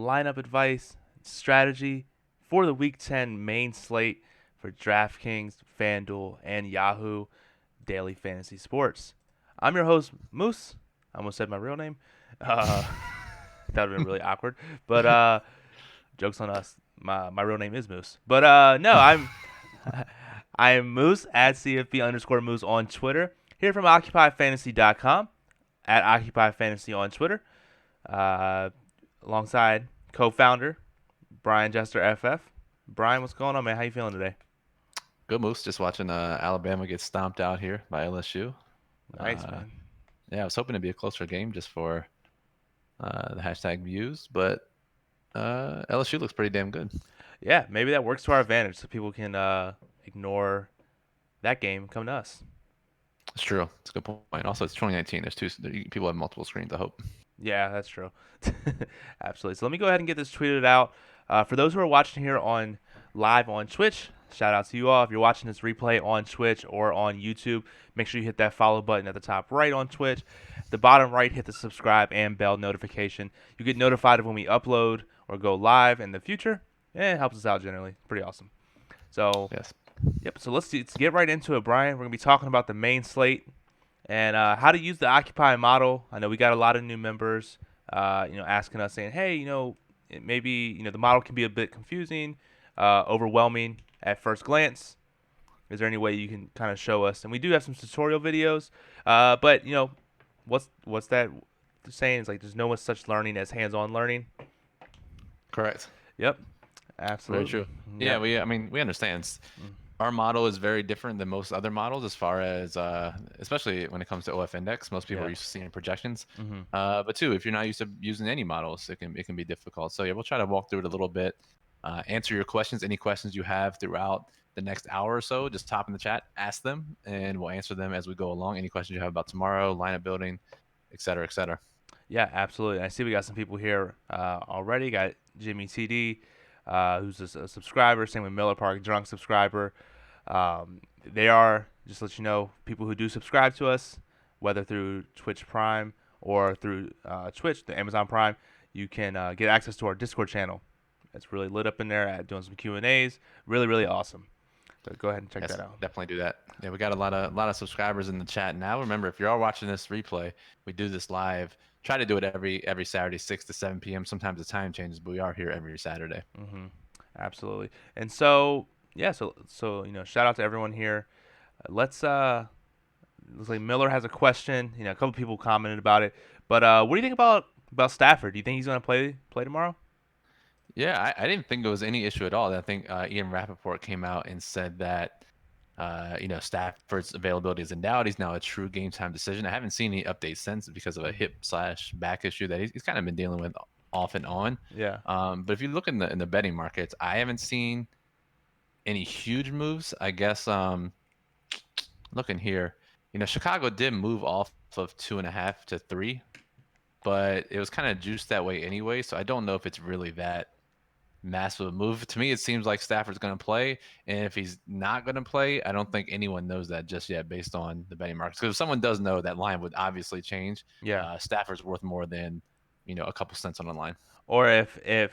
lineup advice, strategy for the Week 10 main slate for DraftKings, FanDuel, and Yahoo Daily Fantasy Sports. I'm your host, Moose. I almost said my real name. Uh, that would have been really awkward. But jokes on us. My real name is Moose. But no, I am Moose at CFB_Moose on Twitter. Here from OccupyFantasy.com at OccupyFantasy on Twitter. Alongside co-founder Brian Jester FF. Brian, what's going on, man? How you feeling today? Good Moose. Just watching Alabama get stomped out here by LSU. Nice, Uh, man. yeah, I was hoping to be a closer game just for the hashtag views, but LSU looks pretty damn good. Yeah, maybe that works to our advantage, so people can ignore that game and come to us. It's true. It's a good point. Also, it's 2019. People have multiple screens, I hope. Yeah, that's true. Absolutely. So let me go ahead and get this tweeted out. For those who are watching here on live on Twitch, shout out to you all. If you're watching this replay on Twitch or on YouTube, make sure you hit that follow button at the top right on Twitch. At the bottom right, hit the subscribe and bell notification. You get notified of when we upload or go live in the future. And it helps us out generally. Pretty awesome. So, Yes. yep. So let's get right into it, Brian. We're going to be talking about the main slate and how to use the Occupy model. I know we got a lot of new members, asking us saying, hey, maybe the model can be a bit confusing, overwhelming at first glance. Is there any way you can kind of show us? And we do have some tutorial videos, but what's that saying? It's like there's no such learning as hands-on learning. Correct. Yep, Very absolutely. true. Yeah, Yep. we understand. Our model is very different than most other models as far as, especially when it comes to OF index. Most people are Yeah. used to seeing projections. Mm-hmm. But too, if you're not used to using any models, it can be difficult. So yeah, we'll try to walk through it a little bit, answer your questions, any questions you have throughout the next hour or so. Just top in the chat, ask them, and we'll answer them as we go along. Any questions you have about tomorrow, lineup building, et cetera, et cetera. Yeah, absolutely. I see we got some people here already. Got Jimmy TD, who's a subscriber. Same with Miller Park, drunk subscriber. They are, just to let you know, people who do subscribe to us, whether through Twitch Prime or through Twitch, the Amazon Prime, you can get access to our Discord channel. It's really lit up in there at doing some Q&As. Really, really awesome. So go ahead and check Yes, that out. definitely do that. Yeah, we got a lot of subscribers in the chat now. Remember, if you are watching this replay, we do this live. Try to do it every Saturday, 6 to 7 p.m. Sometimes the time changes, but we are here every Saturday. Hmm. Absolutely. And so, yeah, so shout out to everyone here. Let's looks like Miller has a question. A couple people commented about it. But what do you think about Stafford? Do you think he's going to play tomorrow? Yeah, I didn't think there was any issue at all. I think Ian Rappaport came out and said that Stafford's availability is in doubt. He's now a true game time decision. I haven't seen any updates since because of a hip slash back issue that he's kind of been dealing with off and on. Yeah. But if you look in the betting markets, I haven't seen any huge moves. I guess looking here, Chicago did move off of 2.5 to 3, but it was kind of juiced that way anyway. So I don't know if it's really that massive move. To me, it seems like Stafford's going to play, and if he's not going to play, I don't think anyone knows that just yet based on the betting markets. Because if someone does know, that line would obviously change. Yeah. Stafford's worth more than a couple cents on the line. Or if a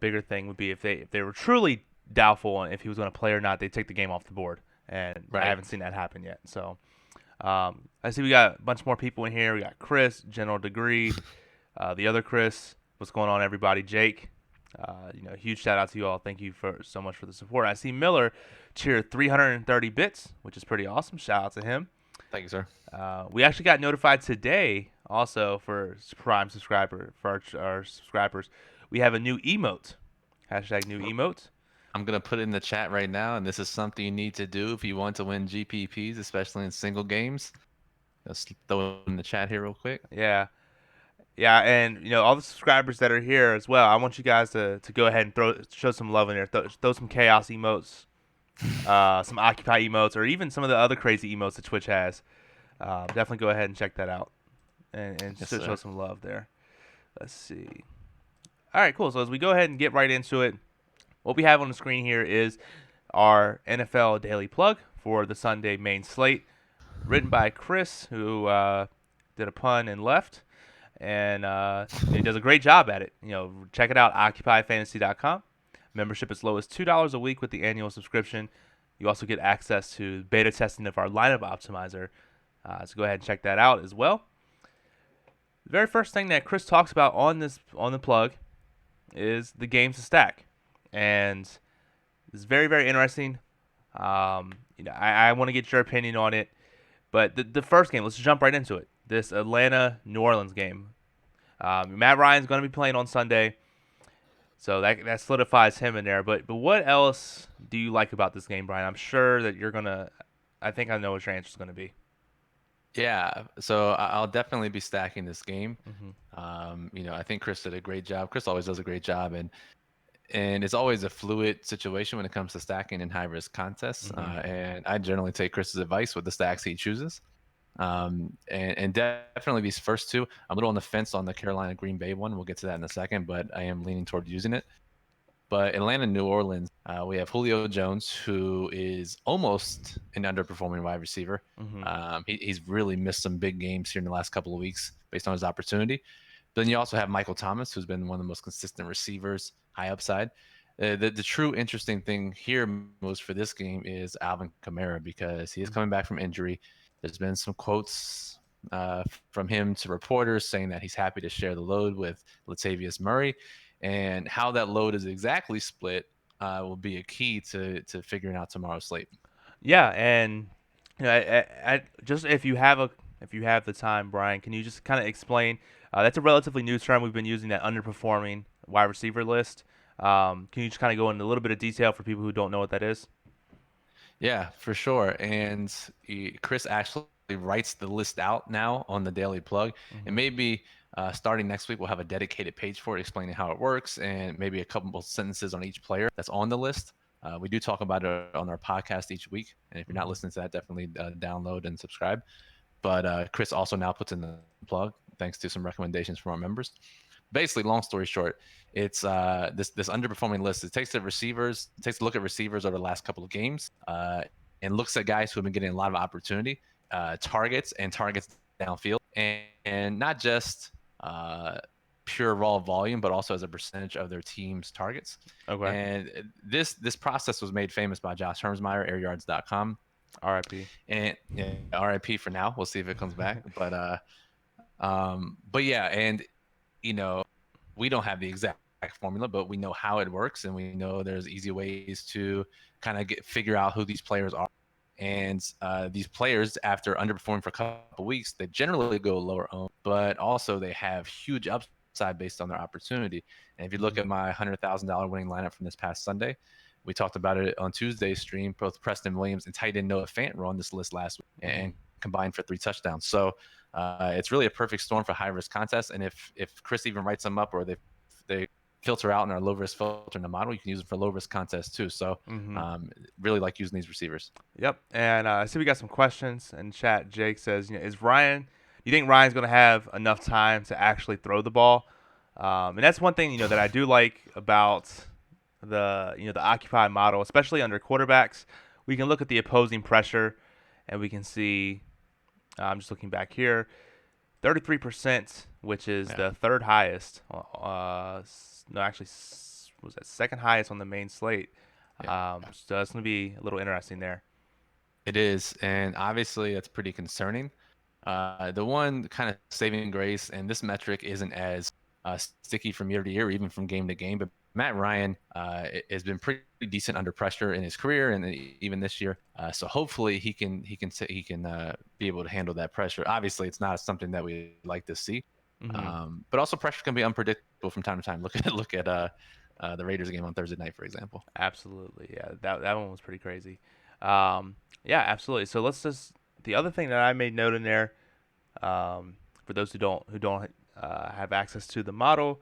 bigger thing would be if they were truly doubtful on if he was going to play or not, they take the game off the board. And I Right. haven't seen that happen yet. So I see we got a bunch more people in here. We got Chris, General Degree, the other Chris. What's going on, everybody? Jake. Huge shout out to you all. Thank you for so much for the support. I see Miller cheer 330 bits, which is pretty awesome. Shout out to him. Thank you, sir. We actually got notified today also for Prime subscriber for our subscribers. We have a new emote. Hashtag new emote. I'm gonna put it in the chat right now, and this is something you need to do if you want to win GPPs, especially in single games. Let's throw it in the chat here real quick. Yeah. Yeah, and all the subscribers that are here as well. I want you guys to go ahead and show some love in there. Throw some chaos emotes, some occupy emotes, or even some of the other crazy emotes that Twitch has. Definitely go ahead and check that out, and Yes, show sir. some love there. Let's see. All right, cool. So as we go ahead and get right into it, what we have on the screen here is our NFL daily plug for the Sunday main slate, written by Chris, who did a pun and left. and he does a great job at it. Check it out, occupyfantasy.com. Membership as low as $2 a week with the annual subscription. You also get access to beta testing of our lineup optimizer. So go ahead and check that out as well. The very first thing that Chris talks about on the plug is the games to stack, and it's very very interesting. I want to get your opinion on it, but the first game, let's jump right into it. This Atlanta New Orleans game. Matt Ryan's going to be playing on Sunday, so that solidifies him in there. But what else do you like about this game, Brian? I'm sure that you're gonna. I think I know what your answer is going to be. Yeah, so I'll definitely be stacking this game. Hmm. I think Chris did a great job. Chris always does a great job, and it's always a fluid situation when it comes to stacking in high risk contests. Hmm. And I generally take Chris's advice with the stacks he chooses. And definitely these first two, I'm a little on the fence on the Carolina Green Bay one. We'll get to that in a second, but I am leaning toward using it. But Atlanta, New Orleans, we have Julio Jones, who is almost an underperforming wide receiver. Hmm. He's really missed some big games here in the last couple of weeks based on his opportunity. But then you also have Michael Thomas, who's been one of the most consistent receivers, high upside. The true interesting thing here most for this game is Alvin Kamara because he is coming back from injury. There's been some quotes from him to reporters saying that he's happy to share the load with Latavius Murray, and how that load is exactly split will be a key to figuring out tomorrow's slate. Yeah, and just if you have the time, Brian, can you just kind of explain? That's a relatively new term we've been using, that underperforming wide receiver list. Can you just kind of go into a little bit of detail for people who don't know what that is? Yeah, for sure. And Chris actually writes the list out now on the Daily Plug. And Hmm. maybe starting next week, we'll have a dedicated page for it explaining how it works and maybe a couple of sentences on each player that's on the list. We do talk about it on our podcast each week. And if you're not Hmm. listening to that, definitely download and subscribe. But Chris also now puts in the plug thanks to some recommendations from our members. Basically, long story short, it's this underperforming list. It takes takes a look at receivers over the last couple of games, and looks at guys who have been getting a lot of opportunity, targets downfield, and not just uh, pure raw volume, but also as a percentage of their team's targets. Okay. And this process was made famous by Josh Hermsmeyer, airyards.com. R.I.P. And yeah, RIP for now. We'll see if it comes back. But yeah, and you know, we don't have the exact formula, but we know how it works, and we know there's easy ways to kind of figure out who these players are. And these players, after underperforming for a couple weeks, they generally go lower owned, but also they have huge upside based on their opportunity. And if you look Hmm. at my $100,000 winning lineup from this past Sunday, we talked about it on Tuesday's stream. Both Preston Williams and tight end Noah Fant were on this list last week Hmm. and combined for 3 touchdowns. So it's really a perfect storm for high risk contests. And if Chris even writes them up or they filter out in our low risk filter in the model, you can use them for low risk contests too. So Hmm. really like using these receivers. Yep. And I see we got some questions in chat. Jake says, is Ryan? You think Ryan's going to have enough time to actually throw the ball? And that's one thing that I do like about the occupy model, especially under quarterbacks. We can look at the opposing pressure, and we can see. I'm just looking back here, 33%, which is Yeah. the third highest. No, actually, was that second highest on the main slate. Yeah. So that's going to be a little interesting there. It is, and obviously that's pretty concerning. The one kind of saving grace, and this metric isn't as sticky from year to year, even from game to game, but Matt Ryan has been pretty decent under pressure in his career, and even this year. So hopefully he can be able to handle that pressure. Obviously, it's not something that we like to see, Hmm. but also pressure can be unpredictable from time to time. Look at the Raiders game on Thursday night, for example. Absolutely, yeah. That one was pretty crazy. Um, yeah, absolutely. So let's just the other thing that I made note in there, for those who don't have access to the model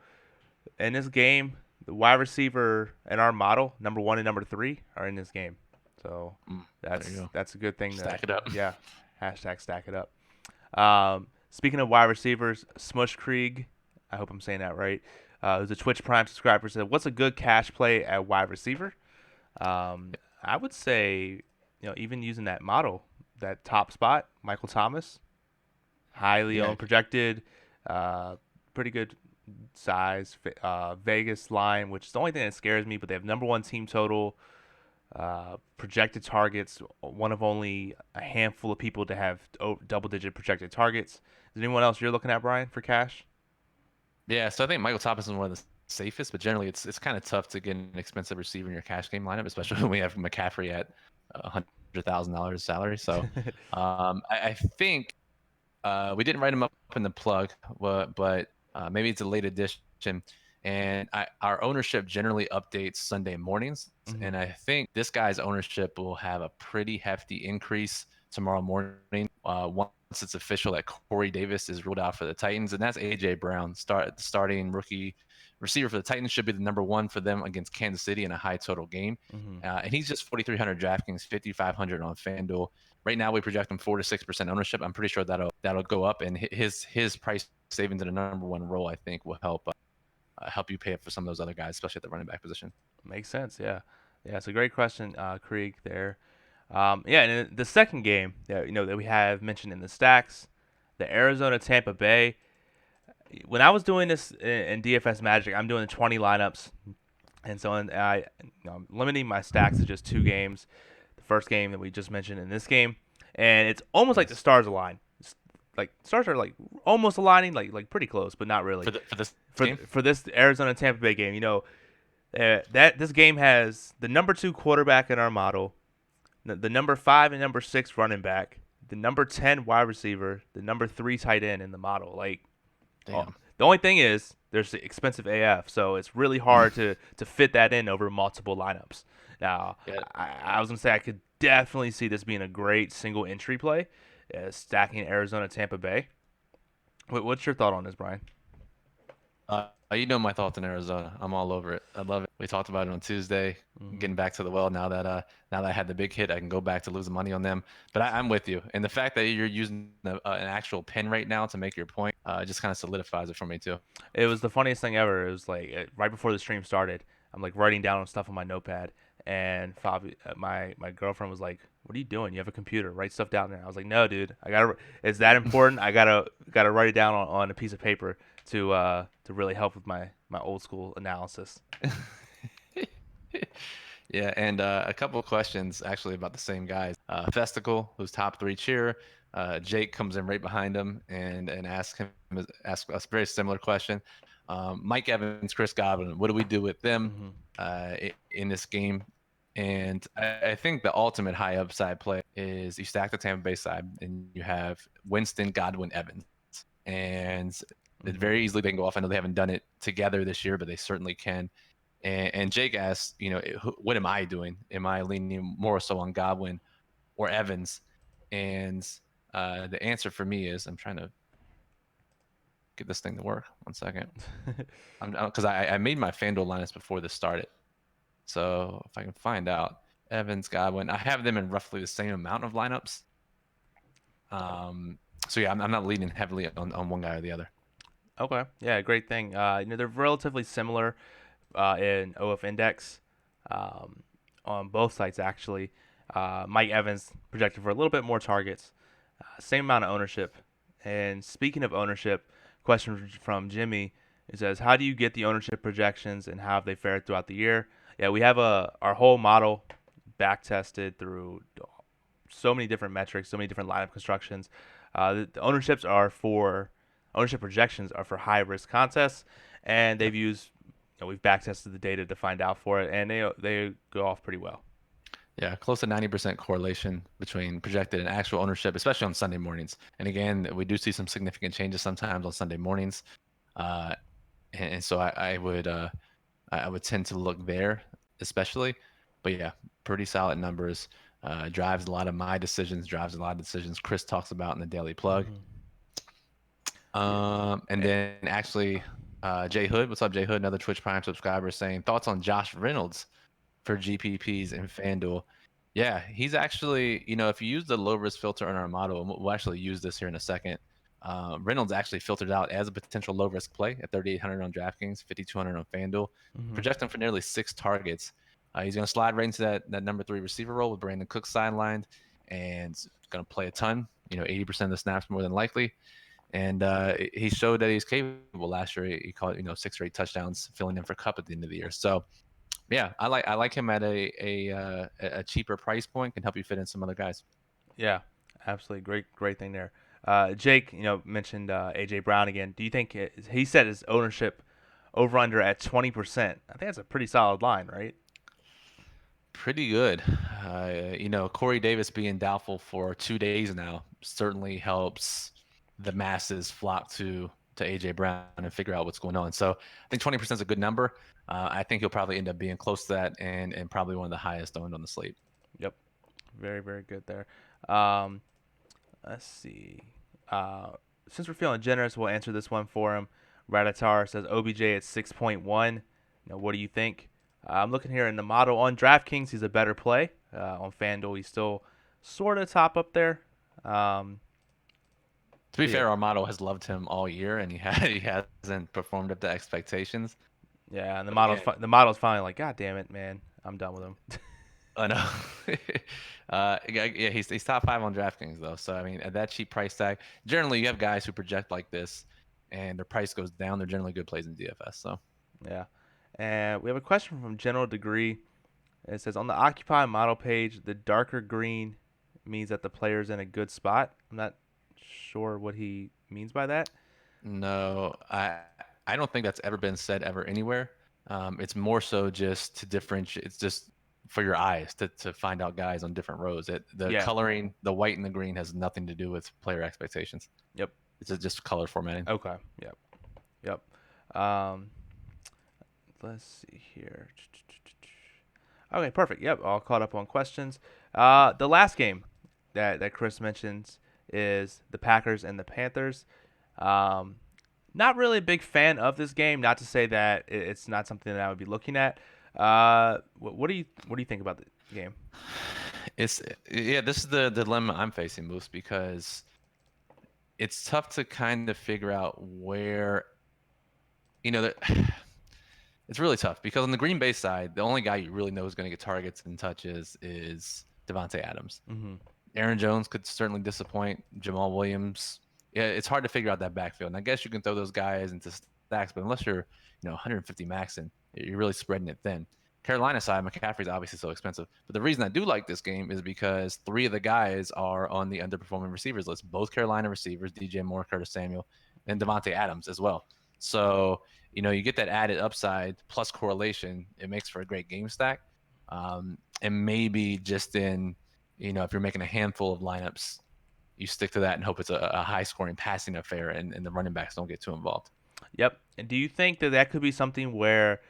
in this game, the wide receiver in our model, number one and number three, are in this game. So There you go. that's a good thing to Stack it up. yeah. Hashtag stack it up. Speaking of wide receivers, Smush Krieg, I hope I'm saying that right. Who's a Twitch Prime subscriber, said, "What's a good cash play at wide receiver?" I would say, even using that model, that top spot, Michael Thomas, highly Yeah, owned, projected. pretty good size. Vegas line, which is the only thing that scares me, but they have number one team total, projected targets. One of only a handful of people to have double-digit projected targets. Is there anyone else you're looking at, Brian, for cash? Yeah, so I think Michael Thomas is one of the safest, but generally it's kind of tough to get an expensive receiver in your cash game lineup, especially when we have McCaffrey at $100,000 salary. So I think we didn't write him up in the plug, but maybe it's a late addition. And our ownership generally updates Sunday mornings. Mm-hmm. And I think this guy's ownership will have a pretty hefty increase tomorrow morning once it's official that Corey Davis is ruled out for the Titans. And that's A.J. Brown, starting rookie receiver for the Titans, should be the number one for them against Kansas City in a high total game. Mm-hmm. And he's just 4,300 DraftKings, 5,500 on FanDuel. Right now, we project him 4 to 6% ownership. I'm pretty sure that'll go up, and his price savings in the number one role, I think, will help you pay up for some of those other guys, especially at the running back position. Makes sense. Yeah, yeah. It's a great question, Krieg. There. Yeah, and the second game that that we have mentioned in the stacks, the Arizona Tampa Bay. When I was doing this in DFS Magic, I'm doing 20 lineups, and so I'm limiting my stacks to just two games. The first game that we just mentioned in this game, and it's almost like the Nice. stars align. Like stars are like almost aligning, like pretty close, but not really. For this For game. for this Arizona Tampa Bay game, that this game has the number two quarterback in our model, the number 5 and number 6 running back, the number 10 wide receiver, the number 3 tight end in the model. Like, Damn. the only thing is there's expensive AF, so it's really hard to fit that in over multiple lineups. Now, Yeah. I was gonna say I could definitely see this being a great single entry play, stacking Arizona Tampa Bay. What's your thought on this, Brian? You know my thoughts on Arizona. I'm all over it. I love it. We talked about it on Tuesday. Mm-hmm. Getting back to the well now that I had the big hit, I can go back to losing money on them. But I'm with you, and the fact that you're using an actual pen right now to make your point just kind of solidifies it for me too. It was the funniest thing ever. It was like right before the stream started, I'm like writing down stuff on my notepad, and my girlfriend was like, "What are you doing? You have a computer. Write stuff down there." I was like, "No, dude. I gotta. It's that important. I gotta write it down on a piece of paper to really help with my old school analysis." Yeah, and a couple of questions actually about the same guys. Festival, who's top three cheer. Jake comes in right behind him and asks us a very similar question. Mike Evans, Chris Godwin, what do we do with them Mm-hmm. in this game? And I think the ultimate high upside play is you stack the Tampa Bay side and you have Winston, Godwin, Evans. And Mm-hmm. very easily they can go off. I know they haven't done it together this year, but they certainly can. And Jake asked, what am I doing? Am I leaning more so on Godwin or Evans? And the answer for me is I'm trying to get this thing to work. 1 second. Because I made my FanDuel lineups before this started. So if I can find out, Evans, Godwin, I have them in roughly the same amount of lineups. So yeah, I'm not leaning heavily on one guy or the other. Okay. Yeah. Great thing. They're relatively similar in OF index on both sites actually. Mike Evans projected for a little bit more targets, same amount of ownership. And speaking of ownership, question from Jimmy. It says, "How do you get the ownership projections and how have they fared throughout the year?" Yeah, we have our whole model back tested through so many different metrics, so many different lineup constructions. The ownership projections are for high risk contests, and they've Yep. used we've back tested the data to find out for it, and they go off pretty well. Yeah, close to 90% correlation between projected and actual ownership, especially on Sunday mornings. And again, we do see some significant changes sometimes on Sunday mornings. Uh, and so I would tend to look there, especially. But yeah, pretty solid numbers. Drives a lot of my decisions, drives a lot of decisions Chris talks about in the daily plug. Mm-hmm. Yeah. And Eh, then actually, Jay Hood, what's up, Jay Hood? Another Twitch Prime subscriber saying thoughts on Josh Reynolds for GPPs and FanDuel. Yeah, he's actually, if you use the low risk filter on our model, and we'll actually use this here in a second. Reynolds actually filtered out as a potential low risk play at 3,800 on DraftKings, 5,200 on FanDuel, Mm-hmm. projecting for nearly 6 targets. He's going to slide right into that number 3 receiver role with Brandon Cook sidelined and going to play a ton, 80% of the snaps more than likely. and he showed that he's capable. Last year, he caught 6 or 8 touchdowns, filling in for Cup at the end of the year. So yeah, I like him at a cheaper price point. Can help you fit in some other guys. Yeah, absolutely. Great thing there. Jake, mentioned AJ Brown again. Do you think he said his ownership over under at 20%? I think that's a pretty solid line, right? Pretty good. Corey Davis being doubtful for 2 days now certainly helps the masses flock to AJ Brown and figure out what's going on. So I think 20% is a good number. I think he'll probably end up being close to that and probably one of the highest owned on the slate. Yep. Very good there. Um, let's see. Uh, since we're feeling generous, we'll answer this one for him. Raditar says OBJ at 6.1. What do you think? I'm looking here in the model on DraftKings. He's a better play. On FanDuel, he's still sort of top up there. Um, To be yeah, fair, our model has loved him all year, and he hasn't performed up to expectations. yeah, and But again, the model's finally like, God damn it, man, I'm done with him. I know. Yeah, he's top 5 on DraftKings though. So I mean, at that cheap price tag, generally you have guys who project like this, and their price goes down. They're generally good plays in DFS. So Yeah, and we have a question from General Degree. It says on the Occupy model page, the darker green means that the player's in a good spot. I'm not sure what he means by that. no, I don't think that's ever been said ever anywhere. It's more so just to differentiate. It's just for your eyes to find out guys on different rows. The Yeah. coloring, the white and the green, has nothing to do with player expectations. Yep. It's just color formatting. Okay. Yep. Yep. Let's see here. Okay, perfect. Yep, all caught up on questions. The last game that Chris mentions is the Packers and the Panthers. Um, Not really a big fan of this game. Not to say that it's not something that I would be looking at. What do you think about the game? It's yeah, this is the dilemma I'm facing, Moose, because it's tough to kind of figure out where that it's really tough because on the Green Bay side, the only guy you really know is going to get targets and touches is Devontae Adams. Mm-hmm. Aaron Jones could certainly disappoint. Jamal Williams, yeah, it's hard to figure out that backfield. And I guess you can throw those guys into stacks, but unless you're 150 max and you're really spreading it thin. Carolina side, McCaffrey's obviously so expensive. But the reason I do like this game is because 3 of the guys are on the underperforming receivers list. Both Carolina receivers, DJ Moore, Curtis Samuel, and Devontae Adams as well. So, you get that added upside plus correlation. It makes for a great game stack. And maybe just if you're making a handful of lineups, you stick to that and hope it's a high scoring passing affair and the running backs don't get too involved. Yep. And do you think that could be something where,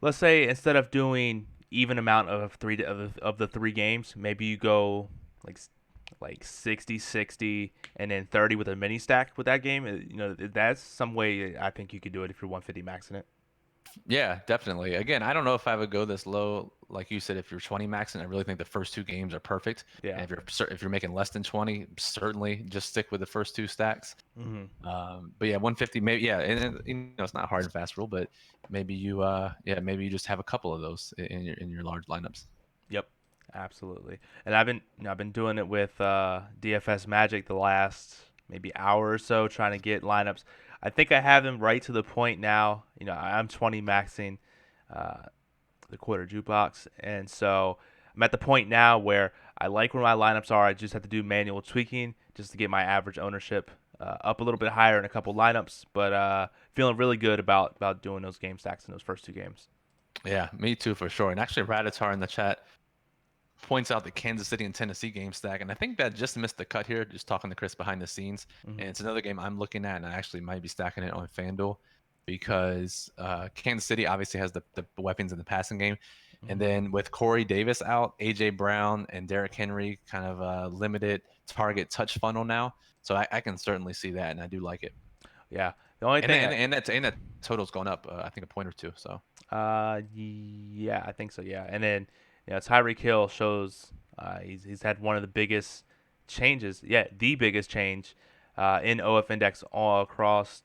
let's say, instead of doing even amount of the 3 games, maybe you go like 60-60 and then 30 with a mini stack with that game? That's some way I think you could do it if you're 150 maxing it. Yeah, definitely. Again, I don't know if I would go this low, like you said. If you're 20 maxing, I really think the first 2 games are perfect. Yeah. And if you're making less than 20, certainly just stick with the first 2 stacks. Mm-hmm. But yeah, 150 maybe. Yeah, and it's not hard and fast rule, but maybe maybe you just have a couple of those in your large lineups. Yep, absolutely. And I've been doing it with DFS Magic the last maybe hour or so, trying to get lineups. I think I have them right to the point now. I'm 20 maxing uh, the quarter jukebox, and so I'm at the point now where I like where my lineups are. I just have to do manual tweaking just to get my average ownership up a little bit higher in a couple lineups. But feeling really good about doing those game stacks in those first 2 games. Yeah, me too for sure. And actually, Raditar in the chat points out the Kansas City and Tennessee game stack, and I think that just missed the cut here. Just talking to Chris behind the scenes, Mm-hmm. and it's another game I'm looking at, and I actually might be stacking it on FanDuel because Kansas City obviously has the weapons in the passing game, and Mm-hmm. then with Corey Davis out, AJ Brown and Derrick Henry kind of limited target touch funnel now, so I can certainly see that, and I do like it. Yeah. The only And thing, that total's going up, I think a point or two. So yeah, I think so. Yeah, and then Tyreek Hill shows he's had one of the biggest changes. Yeah, the biggest change in OF index all across.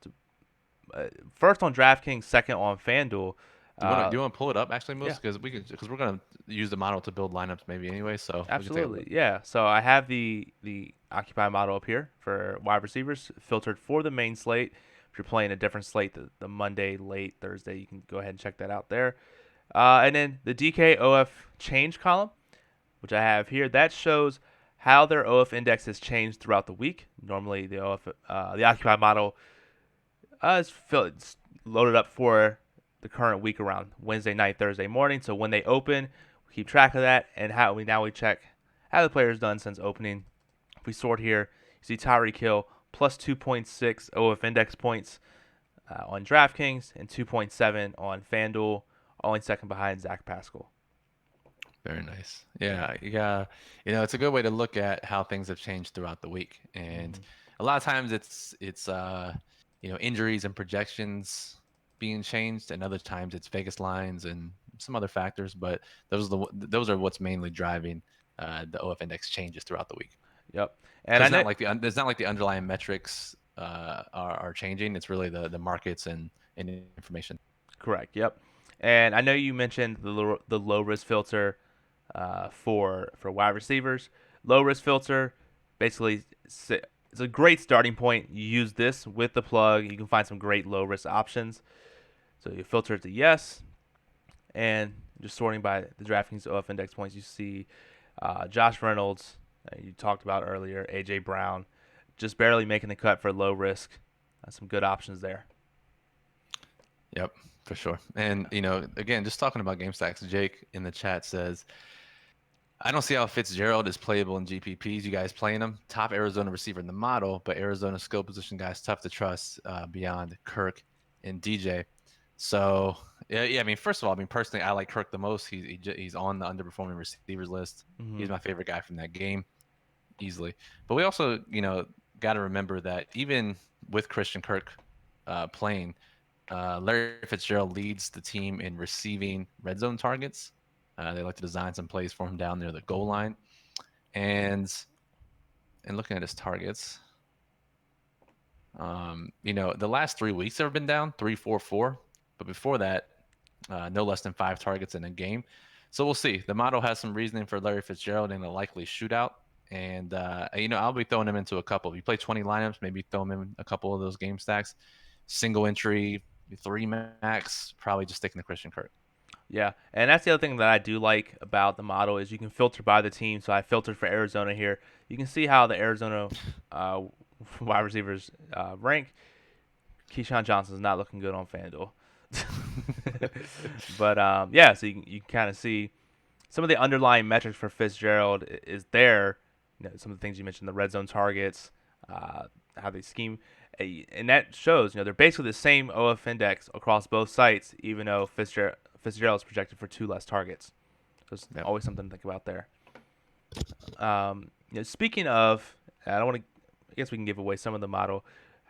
First on DraftKings, second on FanDuel. Uh, Do you want to pull it up actually, yeah, Moose? Because we're gonna use the model to build lineups maybe anyway, so we can take a absolutely. look. Yeah. So I have the Occupy model up here for wide receivers filtered for the main slate. If you're playing a different slate, the Monday, late Thursday, you can go ahead and check that out there. And then the DK OF change column, which I have here, that shows how their OF index has changed throughout the week. Normally, the Occupy model it's loaded up for the current week around Wednesday night, Thursday morning. So when they open, we keep track of that, and we check how the player's done since opening. If we sort here, you see Tyreek Hill plus 2.6 OF index points on DraftKings and 2.7 on FanDuel, only second behind Zach Pascal. Very nice. Yeah, it's a good way to look at how things have changed throughout the week. And Mm-hmm. a lot of times injuries and projections being changed, and other times it's Vegas lines and some other factors. But those are what's mainly driving the OF index changes throughout the week. Yep. So And I know it's not like the underlying metrics are changing. It's really the markets and information. correct. Yep. And I know you mentioned the low risk filter for wide receivers. Low risk filter, basically, it's a great starting point. You use this with the plug. You can find some great low risk options. So you filter it to yes, and just sorting by the DraftKings OF index points, you see Josh Reynolds, you talked about earlier, AJ Brown, just barely making the cut for low risk. Some good options there. Yep, for sure. And again, just talking about game stacks, Jake in the chat says, I don't see how Fitzgerald is playable in GPPs. You guys playing him? Top Arizona receiver in the model, but Arizona skill position guys tough to trust beyond Kirk and DJ. So yeah. I mean, first of all, personally, I like Kirk the most. He's on the underperforming receivers list. Mm-hmm. He's my favorite guy from that game, easily. But we also, got to remember that even with Christian Kirk playing, Larry Fitzgerald leads the team in receiving red zone targets. They like to design some plays for him down near the goal Mm-hmm. line, and looking at his targets, the last 3 weeks have been down 3-4-4, but before that, no less than 5 targets in a game. So we'll see. The model has some reasoning for Larry Fitzgerald in a likely shootout, and I'll be throwing him into a couple. If you play 20 lineups, maybe throw him in a couple of those game stacks. Single entry, 3 max, probably just sticking to Christian Kirk. Yeah, and that's the other thing that I do like about the model is you can filter by the team. So I filtered for Arizona here. You can see how the Arizona uh, wide receivers rank. Keyshawn Johnson's not looking good on FanDuel. But yeah, so you can kind of see some of the underlying metrics for Fitzgerald is there. Some of the things you mentioned, the red zone targets, how they scheme, and that shows they're basically the same OF index across both sites, even though Fitzgerald is projected for 2 less targets. So it's Yep. always something to think about there. Speaking of, I don't want to. I guess we can give away some of the model.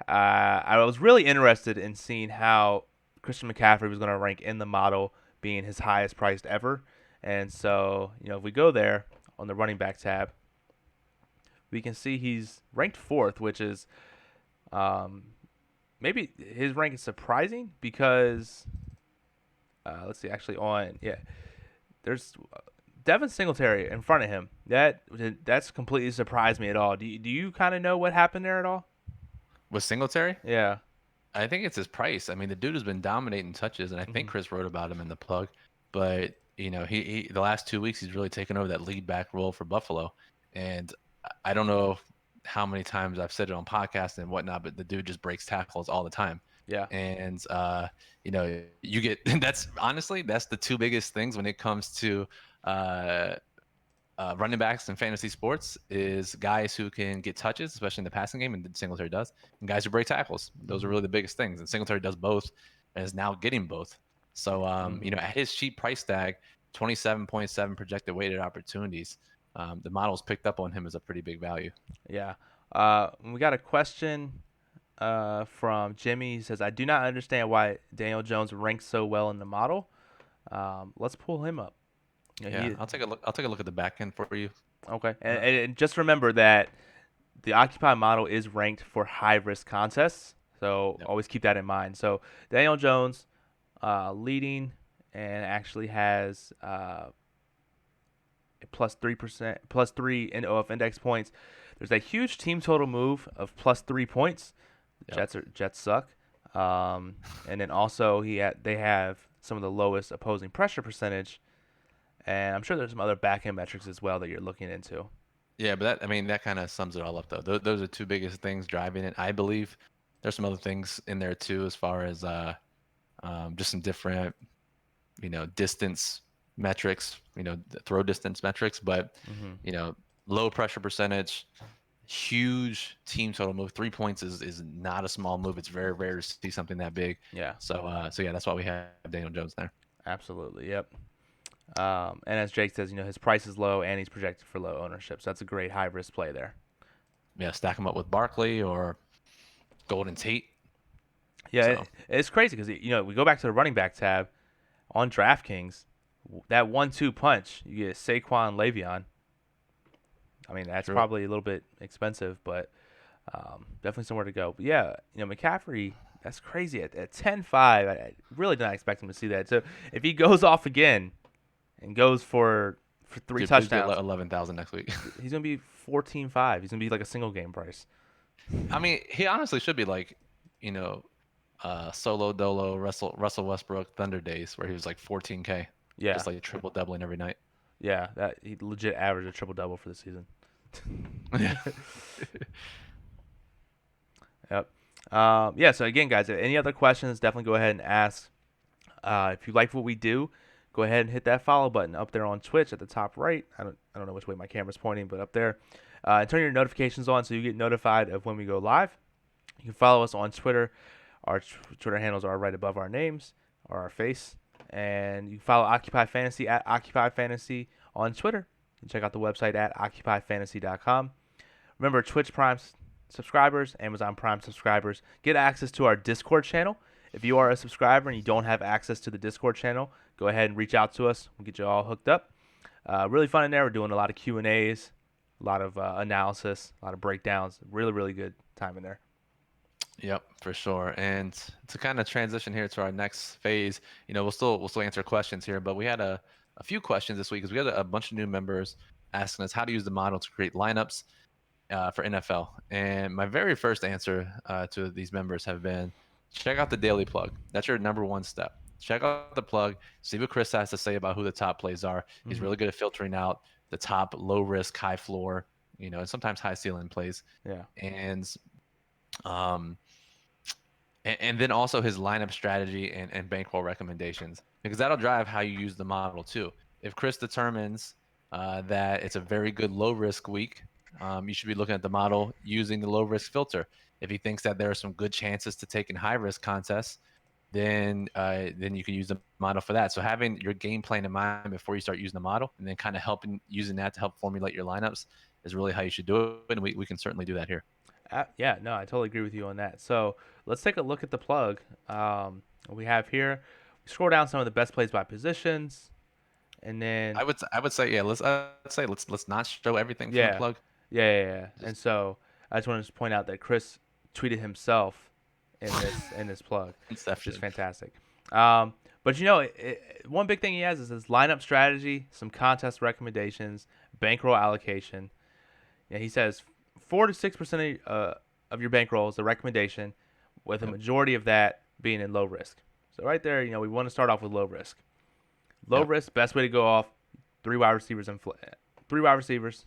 I was really interested in seeing how Christian McCaffrey was going to rank in the model, being his highest priced ever. And so, if we go there on the running back tab, we can see he's ranked fourth, which is maybe his rank is surprising because let's see, actually there's Devin Singletary in front of him. That's completely surprised me at all. Do you kind of know what happened there at all? With Singletary, Yeah. I think it's his price. I mean, the dude has been dominating touches, and I think Hmm. Chris wrote about him in the plug. But he the last 2 weeks he's really taken over that lead back role for Buffalo, and I don't know how many times I've said it on podcasts and whatnot, but the dude just breaks tackles all the time. Yeah. And you get that's the two biggest things when it comes to uh, running backs in fantasy sports is guys who can get touches, especially in the passing game, and Singletary does, and guys who break tackles. Those are Hmm. really the biggest things, and Singletary does both, and is now getting both. So, Hmm. at his cheap price tag, 27.7 projected weighted opportunities, the models picked up on him as a pretty big value. Yeah. We got a question from Jimmy. He says, I do not understand why Daniel Jones ranks so well in the model. Let's pull him up. Yeah, I'll take a look. I'll take a look at the back end for you. Okay. And, Uh, and just remember that the Occupy model is ranked for high risk contests. So yep. always keep that in mind. So Daniel Jones leading and actually has a +3%, +3 in OF index points. There's a huge team total move of +3 points. The Yep. Jets suck. And then also they have some of the lowest opposing pressure percentage, and I'm sure there's some other back end metrics as well that you're looking into. Yeah, but that kind of sums it all up though. Those are two biggest things driving it. I believe there's some other things in there too, as far as just some different, distance metrics, throw distance metrics, but Hmm. you know, low pressure percentage, huge team total move. 3 points is not a small move. It's very rare to see something that big. Yeah, So yeah, that's why we have Daniel Jones there. absolutely. Yep. And as Jake says, his price is low and he's projected for low ownership, so that's a great high risk play there. Yeah, stack him up with Barkley or Golden Tate. Yeah, So it's crazy because we go back to the running back tab on DraftKings. That 1-2 punch, you get Saquon, Le'Veon. I mean, that's true. probably a little bit expensive, but definitely somewhere to go. But yeah, McCaffrey, that's crazy at 10-5. I really did not expect him to see that. So if he goes off again and goes for three Dude, please get touchdowns, 11,000 next week. he's gonna be 14-5. He's gonna be like a single game price. I mean, he honestly should be like, you know, solo dolo Russell Westbrook Thunder days where he was like 14K, Yeah, just like triple doubling every night. yeah, that he legit averaged a triple double for the season. Yeah. Yep. Yeah. So again, guys, any other questions? Definitely go ahead and ask. If you like what we do, go ahead and hit that follow button up there on Twitch at the top right. I don't know which way my camera's pointing, but up there. And turn your notifications on so you get notified of when we go live. You can follow us on Twitter. Our Twitter handles are right above our names or our face. And you can follow Occupy Fantasy at Occupy Fantasy on Twitter. You can check out the website at occupyfantasy.com. Remember, Twitch Prime subscribers, Amazon Prime subscribers get access to our Discord channel. If you are a subscriber and you don't have access to the Discord channel, go ahead and reach out to us. We'll get you all hooked up. Really fun in there. We're doing a lot of Q&As, a lot of analysis, a lot of breakdowns. Really, really good time in there. Yep, for sure. And to kind of transition here to our next phase, we'll still answer questions here, but we had a few questions this week because we had a bunch of new members asking us how to use the model to create lineups for NFL. And my very first answer to these members have been check out the daily plug. That's your number one step. Check out the plug, see what Chris has to say about who the top plays are. He's Mm-hmm. really good at filtering out the top low risk, high floor, and sometimes high ceiling plays. Yeah. And um, and then also his lineup strategy and bankroll recommendations, because that'll drive how you use the model too. If Chris determines that it's a very good low risk week, you should be looking at the model using the low risk filter. If he thinks that there are some good chances to take in high risk contests, then you can use the model for that. So having your game plan in mind before you start using the model, and then kind of helping using that to help formulate your lineups is really how you should do it. And we can certainly do that here. Yeah, no, I totally agree with you on that. So let's take a look at the plug we have here. We scroll down some of the best plays by positions, and then I would say yeah. Let's not show everything from the yeah, plug. yeah. And Just so I just wanted to point out that Chris tweeted himself in this plug, which is Inception. fantastic. But one big thing he has is his lineup strategy, some contest recommendations, bankroll allocation. Yeah, he says 4 to 6% of your bankroll is the recommendation, with a Yep. majority of that being in low risk. So right there, we want to start off with low risk. Low Yep. risk, best way to go off. Three wide receivers three wide receivers.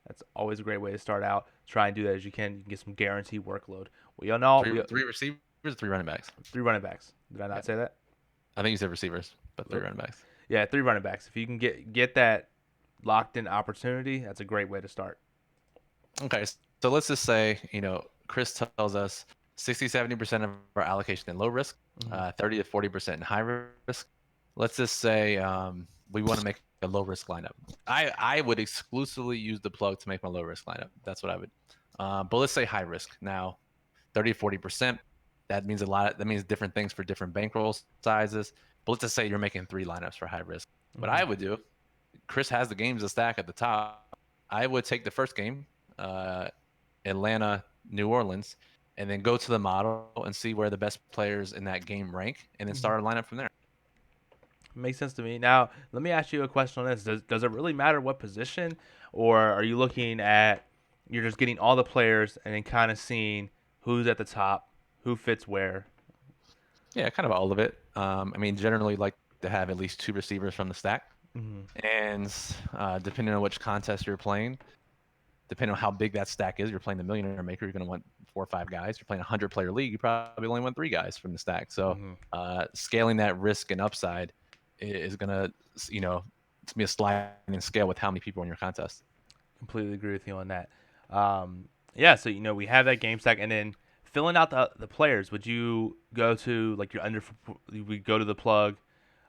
That's always a great way to start out. Try and do that as you can. You can get some guaranteed workload. We all know Three receivers, three running backs. three running backs. Did I not Yep. say that? I think you said receivers, but three running backs. Yeah, three running backs. If you can get that locked in opportunity, that's a great way to start. Okay, so let's just say, Chris tells us 60-70% of our allocation in low risk, Mm-hmm. 30 to 40% in high risk. Let's just say we want to make a low risk lineup. I would exclusively use the plug to make my low risk lineup. That's what I would. But let's say high risk now, 30 to 40%. That means that means different things for different bankroll sizes. But let's just say you're making 3 lineups for high risk. What Mm-hmm. I would do, Chris has the games to stack at the top. I would take the first game, Atlanta, New Orleans, and then go to the model and see where the best players in that game rank, and then Mm-hmm. start a lineup from there. Makes sense to me. Now, let me ask you a question on this. Does it really matter what position, or are you looking at you're just getting all the players and then kind of seeing who's at the top, who fits where? Yeah, kind of all of it. I mean, generally like to have at least two receivers from the stack, Hmm. and depending on which contest you're playing, depending on how big that stack is, you're playing the Millionaire Maker, you're going to want 4 or 5 guys. You're playing a 100-player league, you probably only want 3 guys from the stack. So Hmm. scaling that risk and upside is going to, it's be a sliding scale with how many people in your contest. Completely agree with you on that. Yeah, so we have that game stack, and then filling out the players. Would you go to like your under? We go to the plug,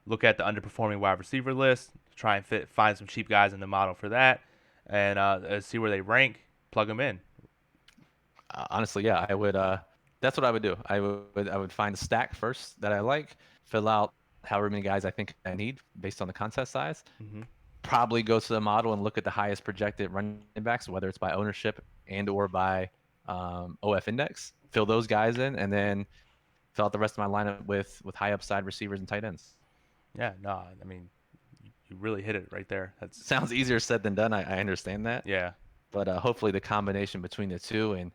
look at the underperforming wide receiver list, try and find some cheap guys in the model for that, and see where they rank. Plug them in. Honestly, yeah, I would. That's what I would do. I would find a stack first that I like, fill out however many guys I think I need based on the contest size. Hmm. Probably go to the model and look at the highest projected running backs, whether it's by ownership and or by OF index. Fill those guys in, and then fill out the rest of my lineup with high upside receivers and tight ends. Yeah, no, I mean you really hit it right there. That's Sounds easier said than done. I understand that, yeah, but hopefully the combination between the two and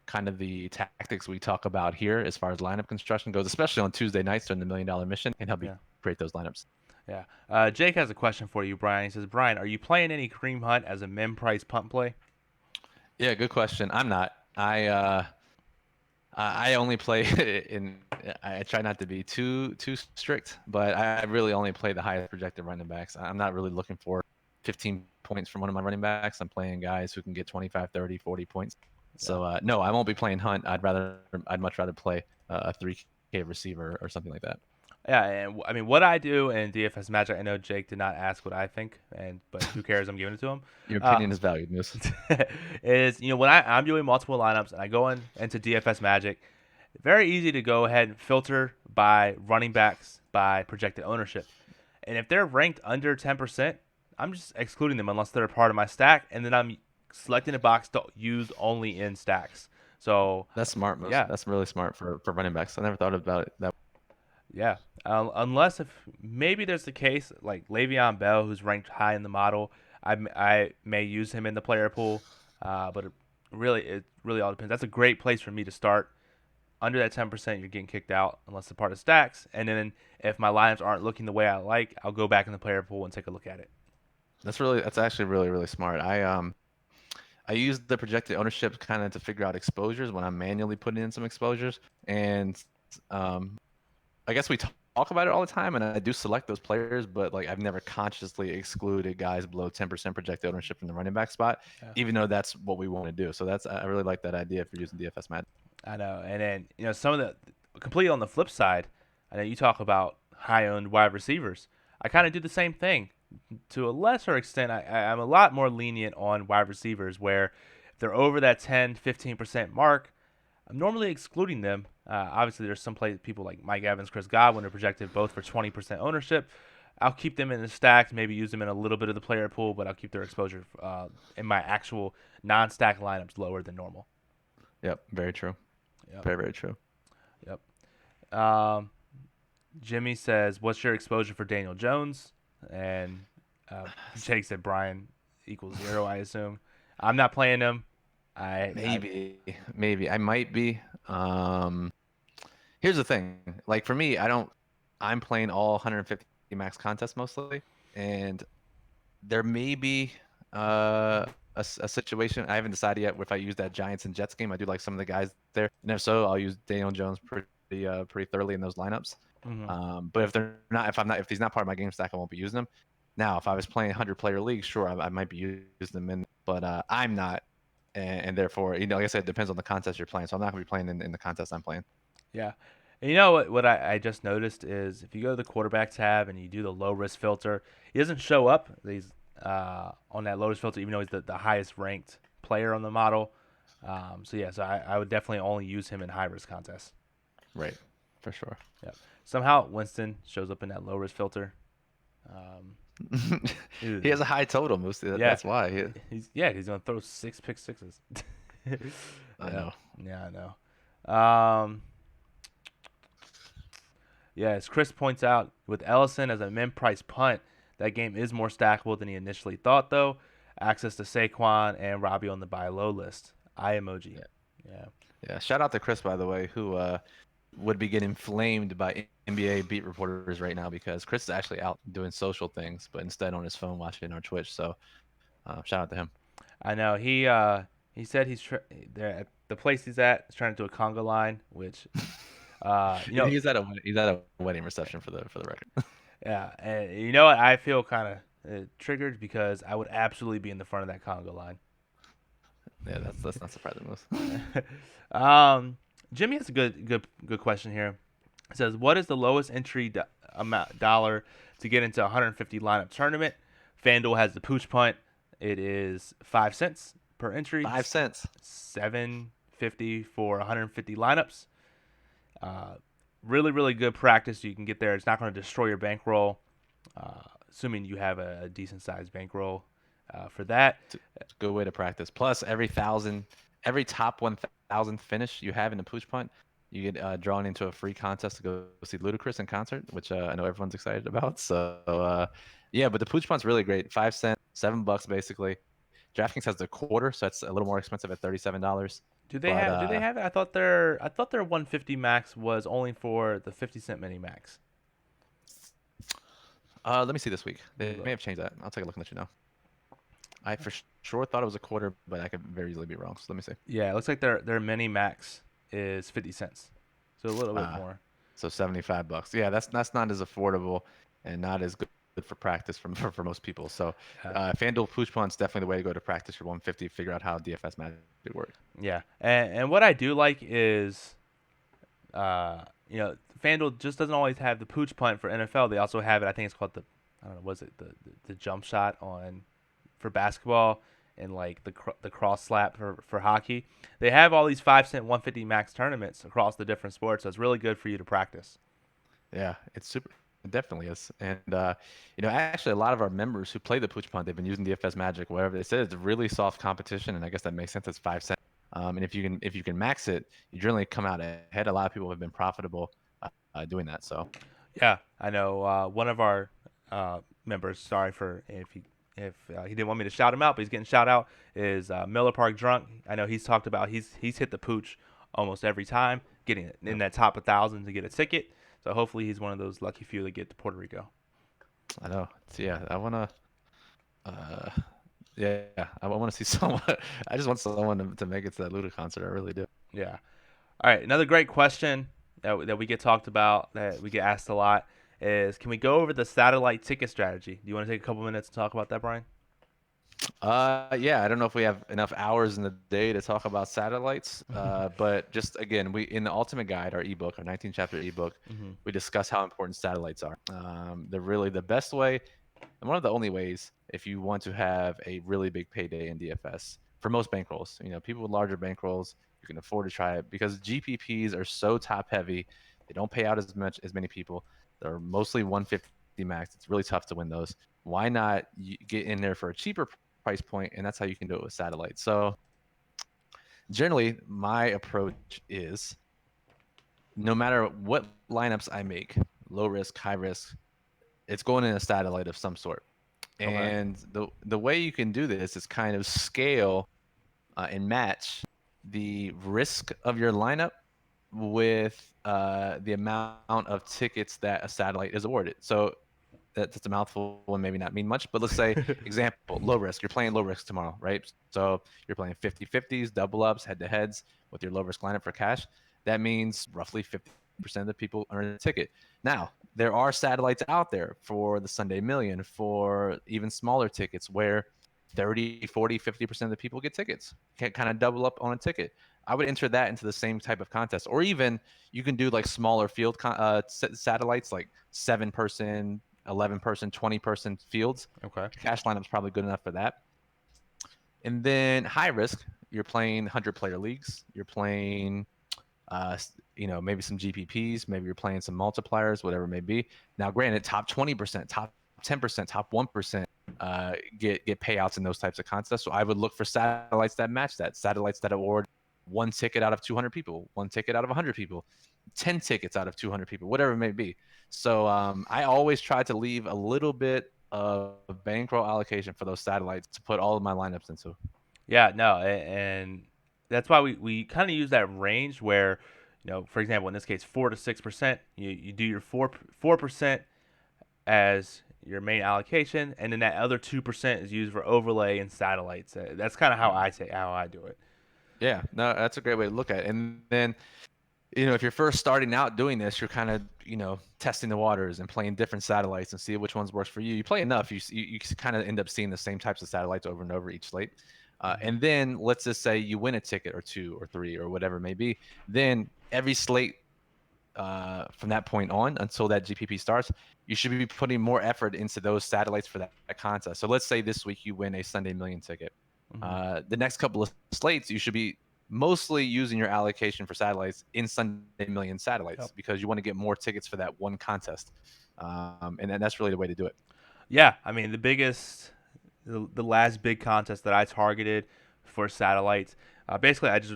kind of the tactics we talk about here as far as lineup construction goes, especially on Tuesday nights during the $1 million mission, can help you yeah, create those lineups. yeah. Jake has a question for you, Brian. He says, Brian, are you playing any Kareem Hunt as a min price punt play? Yeah, good question. I'm not. I only play in. I try not to be too strict, but I really only play the highest projected running backs. I'm not really looking for 15 points from one of my running backs. I'm playing guys who can get 25, 30, 40 points. Yeah. So no, I won't be playing Hunt. I'd much rather play a 3K receiver or something like that. Yeah, and I mean, what I do in DFS Magic, I know Jake did not ask what I think, but who cares? I'm giving it to him. Your Uh, opinion is valued, Moose. is when I'm doing multiple lineups and I go into DFS Magic, very easy to go ahead and filter by running backs by projected ownership, and if they're ranked under 10%, I'm just excluding them unless they're a part of my stack, and then I'm selecting a box to use only in stacks. So That's smart, Moose. yeah, That's really smart for running backs. I never thought about it that. yeah. Unless if maybe there's the case like Le'Veon Bell, who's ranked high in the model, I may use him in the player pool, but it really all depends. That's a great place for me to start. Under that 10%, you're getting kicked out unless the part of stacks. And then if my lineups aren't looking the way I like, I'll go back in the player pool and take a look at it. That's actually really smart. I use the projected ownership kind of to figure out exposures when I'm manually putting in some exposures, and um, I guess we talk about it all the time, and I do select those players, but like I've never consciously excluded guys below 10% projected ownership from the running back spot, Yeah. even though that's what we want to do. So I really like that idea for using DFS Magic. I know. And then, some of the completely on the flip side, I know you talk about high owned wide receivers. I kind of do the same thing. To a lesser extent, I'm a lot more lenient on wide receivers where if they're over that 10, 15% mark, I'm normally excluding them. Obviously, there's some people like Mike Evans, Chris Godwin are projected both for 20% ownership. I'll keep them in the stacks, maybe use them in a little bit of the player pool, but I'll keep their exposure in my actual non-stack lineups lower than normal. Yep, very true. Yep. Very true. Yep. Jimmy says, "What's your exposure for Daniel Jones?" And Jake said, "Brian equals 0, I assume." I'm not playing him. Maybe I might be. Here's the thing. Like for me, I'm playing all 150 max contests mostly, and there may be a situation. I haven't decided yet if I use that Giants and Jets game. I do like some of the guys there, and if so, I'll use Daniel Jones pretty thoroughly in those lineups. Mhm. But if he's not part of my game stack, I won't be using him. Now, if I was playing 100-player league, sure, I might be using them in, but I'm not, and therefore, like I said, it depends on the contest you're playing. So I'm not gonna be playing in the contest I'm playing. Yeah. And you know what I just noticed is if you go to the quarterback tab and you do the low risk filter, he doesn't show up on that low risk filter, even though he's the highest ranked player on the model. So I would definitely only use him in high risk contests. Right, for sure. Yeah. Somehow Winston shows up in that low risk filter. He has a high total, Moose. Yeah. That's why. He's gonna throw 6 pick sixes. I know. Yeah, I know. Yeah, as Chris points out, with Ellison as a min-price punt, that game is more stackable than he initially thought, though. Access to Saquon and Robbie on the buy low list. Eye emoji. Yeah. Yeah. Yeah. Shout out to Chris, by the way, who would be getting flamed by NBA beat reporters right now because Chris is actually out doing social things, but instead on his phone watching our Twitch. So shout out to him. I know he said there at the place he's at is trying to do a conga line, which you know He's at a wedding reception for the record. yeah, and you know what, I feel kind of triggered because I would absolutely be in the front of that conga line. Yeah, that's not surprising. um, Jimmy has a good question here. It says, "What is the lowest entry amount dollar to get into a 150 lineup tournament?" FanDuel has the pooch punt. It is 5 cents per entry. 5 cents. 750 for 150 lineups. Uh, really good practice. You can get there. It's not going to destroy your bankroll, assuming you have a decent sized bankroll for that. It's a good way to practice. Plus, every top 1,000 finish you have in the pooch punt, you get drawn into a free contest to go see Ludacris in concert, which I know everyone's excited about. So, yeah, but the pooch punt's really great. 5 cents, $7 basically. DraftKings has the quarter, so it's a little more expensive at $37. But Do they have it? I thought their 150 max was only for the 50 cent mini max. let me see this week. Let me They may look. have changed that. I'll take a look and let you know. I for sure thought it was a quarter, but I could very easily be wrong. So let me see. Yeah, it looks like their mini max is 50 cents, so a little bit Uh, more. so $75. Yeah, that's not as affordable and not as good for practice for most people. So Yeah, FanDuel Pooch Punt's definitely the way to go to practice your 150. Figure out how DFS magic works. yeah, and what I do like is, FanDuel just doesn't always have the pooch punt for NFL. They also have it. I think it's called I don't know, was it the jump shot on for basketball and like the cross slap for hockey. They have all these 5 cent 150 max tournaments across the different sports. So it's really good for you to practice. Yeah, it's super. It definitely is. And actually, a lot of our members who play the Pooch Punt, they've been using DFS Magic, whatever. They said it's a really soft competition, and I guess that makes sense. It's 5 cents. And if you can max it, you generally come out ahead. A lot of people have been profitable doing that. So Yeah, I know. One of our members, sorry for if he didn't want me to shout him out, but he's getting shout out. Is Miller Park Drunk? I know he's talked about he's hit the pooch almost every time, getting it in yep, that top 1,000 to get a ticket. So hopefully he's one of those lucky few that get to Puerto Rico. I know. Yeah, I wanna. Uh, yeah, I want to see someone. I just want someone to make it to that Luda concert. I really do. Yeah. All right. Another great question that we get talked about that we get asked a lot is, can we go over the satellite ticket strategy? Do you want to take a couple minutes to talk about that, Brian? Yeah, I don't know if we have enough hours in the day to talk about satellites, but just again, we in the Ultimate Guide, our ebook, our 19 chapter ebook, Hmm. we discuss how important satellites are. They're really the best way, and one of the only ways if you want to have a really big payday in DFS for most bankrolls. People with larger bankrolls, you can afford to try it because GPPs are so top heavy. They don't pay out as many people. They're mostly 150 max. It's really tough to win those. Why not get in there for a cheaper price point, and that's how you can do it with satellite. So generally, my approach is no matter what lineups I make, low risk, high risk, it's going in a satellite of some sort. Okay. And the way you can do this is kind of scale and match the risk of your lineup with the amount of tickets that a satellite is awarded. So that's a mouthful and maybe not mean much, but let's say, example, low risk. You're playing low risk tomorrow, right? So you're playing 50-50s, double ups, head to heads with your low risk lineup for cash. That means roughly 50% of the people earn a ticket. Now, there are satellites out there for the Sunday Million, for even smaller tickets where 30, 40, 50% of the people get tickets, can kind of double up on a ticket. I would enter that into the same type of contest. Or even you can do like smaller field satellites, like 7-person, 11-person, 20-person fields. Okay. Cash lineup's probably good enough for that. And then high risk, you're playing 100-player leagues. You're playing, maybe some GPPs. Maybe you're playing some multipliers, whatever it may be. Now, granted, top 20%, top 10%, top 1% get payouts in those types of contests. So I would look for satellites that match that. Satellites that award one ticket out of 200 people, one ticket out of 100 people. 10 tickets out of 200 people, whatever it may be. So I always try to leave a little bit of bankroll allocation for those satellites to put all of my lineups into. Yeah, no, and that's why we kind of use that range where, for example, in this case, 4 to 6%. You do your 4% as your main allocation, and then that other 2% is used for overlay and satellites. That's kind of how Yeah. I do it. Yeah, no, that's a great way to look at it. And then, if you're first starting out doing this, you're kind of, testing the waters and playing different satellites and see which ones works for you. You play enough, you kind of end up seeing the same types of satellites over and over each slate. Hmm. And then let's just say you win a ticket or two or three or whatever it may be. Then every slate from that point on until that GPP starts, you should be putting more effort into those satellites for that contest. So let's say this week you win a Sunday Million ticket. Hmm. The next couple of slates, you should be mostly using your allocation for satellites in Sunday Million Yep. satellites because you want to get more tickets for that one contest. And then that's really the way to do it. Yeah, I mean the last big contest that I targeted for satellites. Basically, I just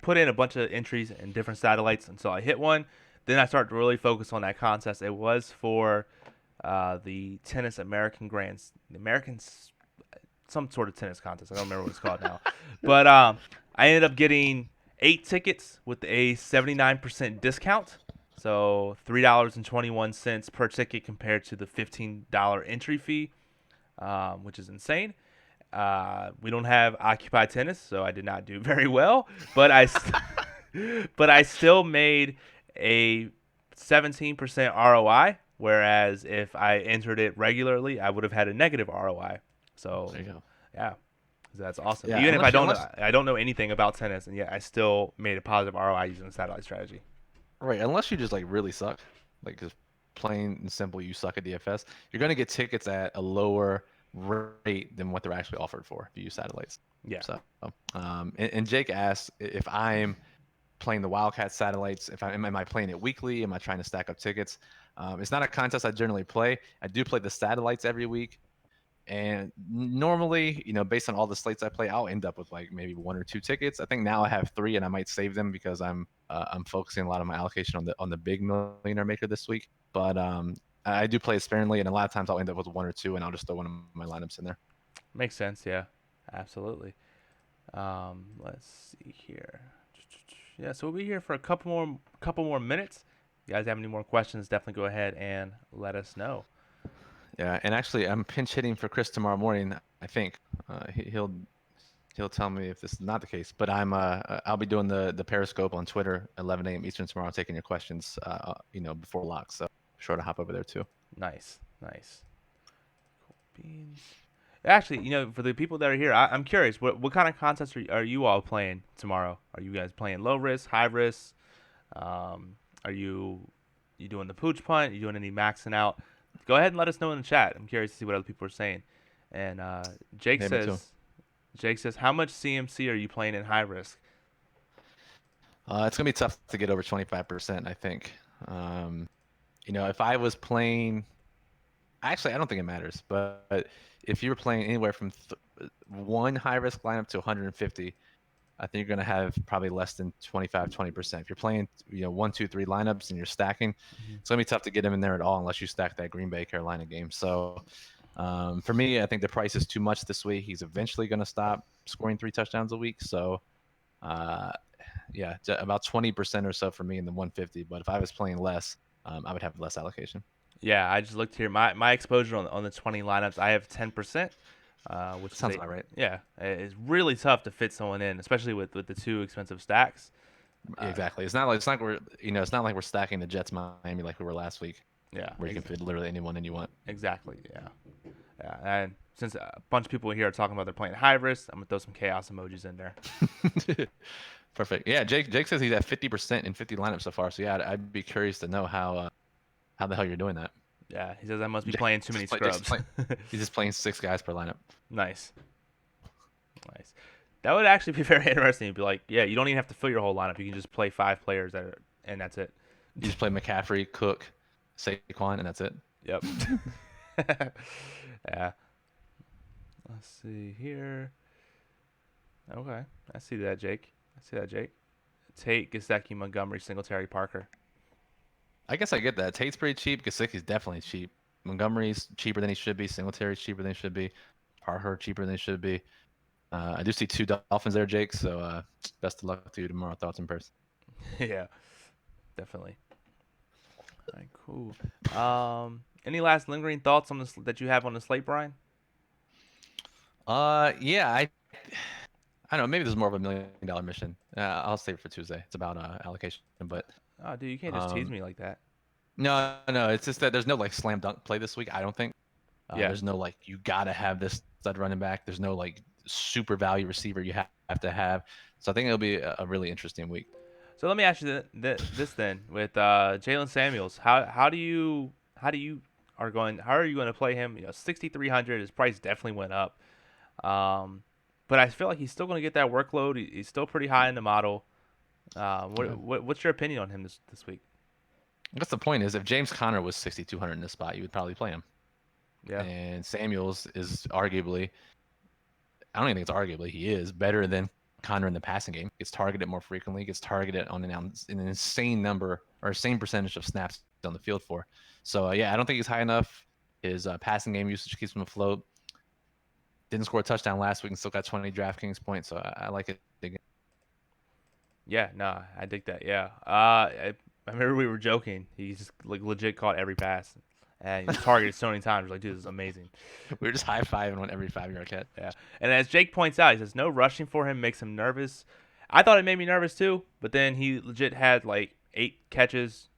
put in a bunch of entries in different satellites until I hit one. Then I started to really focus on that contest. It was for the tennis the Americans, some sort of tennis contest. I don't remember what it's called now. But I ended up getting 8 tickets with a 79% discount. So $3.21 per ticket compared to the $15 entry fee, which is insane. We don't have occupied tennis, so I did not do very well. But but I still made a 17% ROI. Whereas if I entered it regularly, I would have had a negative ROI. So There you go. yeah, that's awesome. Yeah, Even if unless I don't know anything about tennis, and yet I still made a positive ROI using the satellite strategy. right, unless you just like really suck, like just plain and simple, you suck at DFS, you're gonna get tickets at a lower rate than what they're actually offered for if you use satellites. Yeah. So, and Jake asked if I'm playing the Wildcat satellites. If I am I playing it weekly? Am I trying to stack up tickets? It's not a contest I generally play. I do play the satellites every week. And normally, based on all the slates I play, I'll end up with like maybe one or two tickets. I think now I have three, and I might save them because I'm focusing a lot of my allocation on the big millionaire maker this week. But I do play it sparingly, and a lot of times I'll end up with one or two, and I'll just throw one of my lineups in there. Makes sense. Yeah, absolutely. Let's see here. Yeah, so we'll be here for a couple more minutes. You guys have any more questions? Definitely go ahead and let us know. Yeah, and actually, I'm pinch hitting for Chris tomorrow morning. I think he'll tell me if this is not the case. But I'll be doing the Periscope on Twitter 11 a.m. Eastern tomorrow, taking your questions before lock. So sure to hop over there too. Nice, nice. Cool beans. Actually, for the people that are here, I'm curious. What kind of contests are you all playing tomorrow? Are you guys playing low risk, high risk? Are you doing the pooch punt? Are you doing any maxing out? Go ahead and let us know in the chat. I'm curious to see what other people are saying. And Jake Yeah, me too. says, how much CMC are you playing in high risk? It's gonna be tough to get over 25%, I think. If I was playing, actually, I don't think it matters. But if you were playing anywhere from one high risk lineup to 150, I think you're going to have probably less than 25, 20%. If you're playing, 1, 2, 3 lineups and you're stacking, Mm-hmm. it's going to be tough to get him in there at all unless you stack that Green Bay Carolina game. So for me, I think the price is too much this week. He's eventually going to stop scoring 3 touchdowns a week. So uh, yeah, about 20% or so for me in the 150. But if I was playing less, I would have less allocation. Yeah, I just looked here. My exposure on the 20 lineups, I have 10%, which is Sounds about right. it's really tough to fit someone in, especially with the two expensive stacks. Exactly. It's not like we're stacking the Jets Miami like we were last week, Yeah, where you can fit literally anyone in you want. exactly. Yeah, yeah. And since a bunch of people here are talking about they're playing high risk, I'm gonna throw some chaos emojis in there. Perfect. Yeah, Jake says he's at 50% in 50 lineups so far. So yeah, I'd be curious to know how the hell you're doing that. Yeah, he says I must be Jake, playing too many Jake's scrubs. he's just playing 6 guys per lineup. Nice, nice. That would actually be very interesting. You'd be like, yeah, you don't even have to fill your whole lineup. You can just play 5 players and that's it. You just play McCaffrey, Cook, Saquon, and that's it. Yep. Yeah. Let's see here. Okay, I see that, Jake. Tate, Gesicki, Montgomery, Singletary, Parker. I guess I get that. Tate's pretty cheap. Gesicki's definitely cheap. Montgomery's cheaper than he should be. Singletary's cheaper than he should be. Parker cheaper than he should be. I do see 2 Dolphins there, Jake. So best of luck to you tomorrow. Thoughts in person. Yeah, definitely. All right, cool. Any last lingering thoughts on this that you have on the slate, Brian? Yeah, I don't know. Maybe this is more of $1 million mission. I'll save it for Tuesday. It's about allocation, but Oh, dude, you can't just tease um, me like that. no. It's just that there's no like slam dunk play this week. I don't think. Yeah. There's no like you gotta have this stud running back. There's no like super value receiver you have to have. So I think it'll be a really interesting week. So let me ask you this then with Jalen Samuels. How are you going to play him? 6,300. His price definitely went up. But I feel like he's still going to get that workload. He's still pretty high in the model. Yeah. What's your opinion on him this week? I guess the point is if James Conner was 6,200 in this spot, you would probably play him. Yeah. And Samuels is arguably, I don't even think it's arguably, he is better than Conner in the passing game. Gets targeted more frequently, gets targeted on an insane number or same percentage of snaps on the field for. So, yeah, I don't think he's high enough. His passing game usage keeps him afloat. Didn't score a touchdown last week and still got 20 DraftKings points. So I like it. Yeah, no, I dig that. Yeah. I remember we were joking. He's like legit caught every pass. And he was targeted so many times. We're like, dude, this is amazing. We were just high-fiving on every 5-yard catch. Yeah. And as Jake points out, he says no rushing for him makes him nervous. I thought it made me nervous too, but then he legit had like 8 catches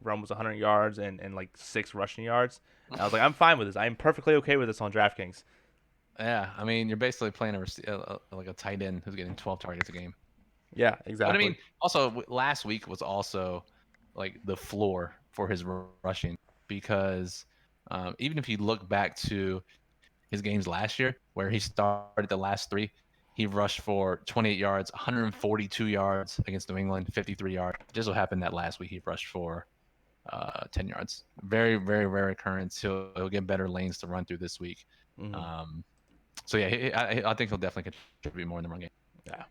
for almost 100 yards and like 6 rushing yards. And I was like, I'm fine with this. I am perfectly okay with this on DraftKings. Yeah, I mean, you're basically playing like a tight end who's getting 12 targets a game. Yeah, exactly. But I mean, also last week was also like the floor for his rushing because even if you look back to his games last year where he started the last 3, he rushed for 28 yards, 142 yards against New England, 53 yards. It just so happened that last week he rushed for 10 yards. Very, very rare occurrence. He'll get better lanes to run through this week. Mm-hmm. So yeah, I think he'll definitely contribute more in the run game. Yeah.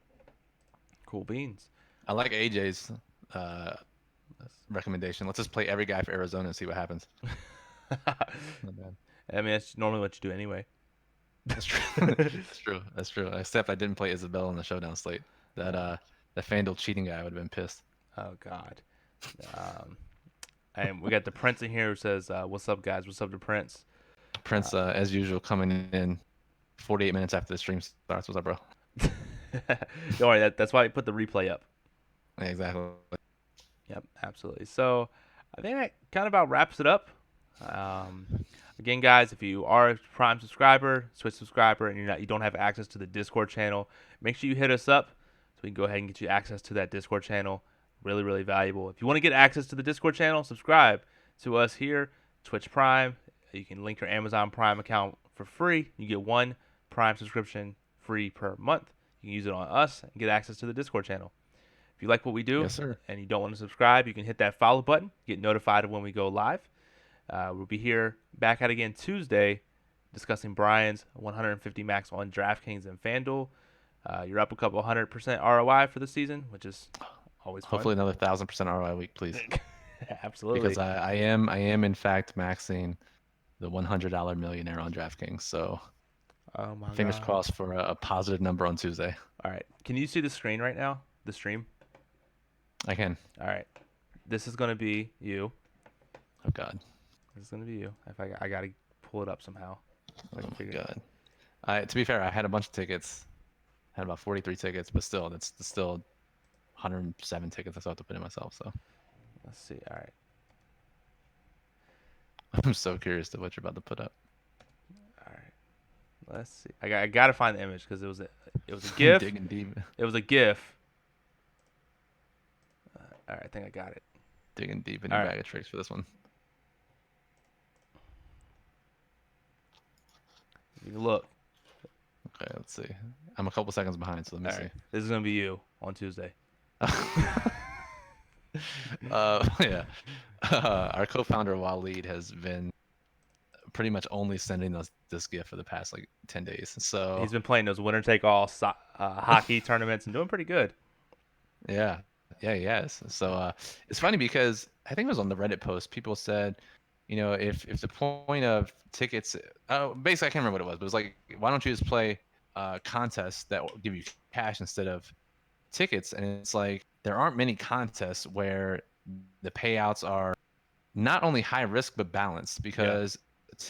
Cool beans. I like AJ's recommendation. Let's just play every guy for Arizona and see what happens. Not bad. I mean, that's normally what you do anyway. That's true. That's true. Except I didn't play Isabel on the showdown slate. That FanDuel cheating guy would have been pissed. Oh God. And we got the Prince in here who says, "What's up, guys? What's up to Prince?" Prince, as usual, coming in 48 minutes after the stream starts. What's up, bro? Don't worry. That's why I put the replay up. Yeah, exactly. Yep, absolutely. So I think that kind of about wraps it up. Again, guys, if you are a Prime subscriber, Switch subscriber, and you don't have access to the Discord channel, make sure you hit us up so we can go ahead and get you access to that Discord channel. Really, really valuable. If you want to get access to the Discord channel, subscribe to us here, Twitch Prime. You can link your Amazon Prime account for free. You get 1 Prime subscription free per month. You can use it on us and get access to the Discord channel. If you like what we do Yes, sir. and you don't want to subscribe, you can hit that follow button, get notified of when we go live. We'll be here back at again Tuesday discussing Brian's 150 max on DraftKings and FanDuel. You're up a couple 100% ROI for the season, which is always fun. Hopefully another 1,000% ROI week, please. Absolutely. Because I am in fact maxing the $100 millionaire on DraftKings. So oh my fingers God. crossed for a positive number on Tuesday. All right. Can you see the screen right now? The stream? I can. All right. This is going to be you. Oh God. This is going to be you. If I got to pull it up somehow. Oh my God. To be fair, I had a bunch of tickets. I had about 43 tickets, but still, that's still 107 tickets I still have to put in myself. So Let's see. All right. I'm so curious to what you're about to put up. All right. Let's see. I got to find the image because it was a GIF. Digging deep. It was a GIF. All right. I think I got it. Digging deep in your bag of tricks for this one. You can look. Okay, let's see. I'm a couple seconds behind, so let me see. This is going to be you on Tuesday. Yeah. Our co-founder Waleed has been pretty much only sending us this gift for the past like 10 days. So he's been playing those winner take all hockey tournaments and doing pretty good. Yeah. Yeah, yes. So it's funny because I think it was on the Reddit post. People said, if the point of tickets, basically I can't remember what it was, but it was like, why don't you just play contests that will give you cash instead of tickets? And it's like there aren't many contests where the payouts are not only high risk but balanced Yeah. because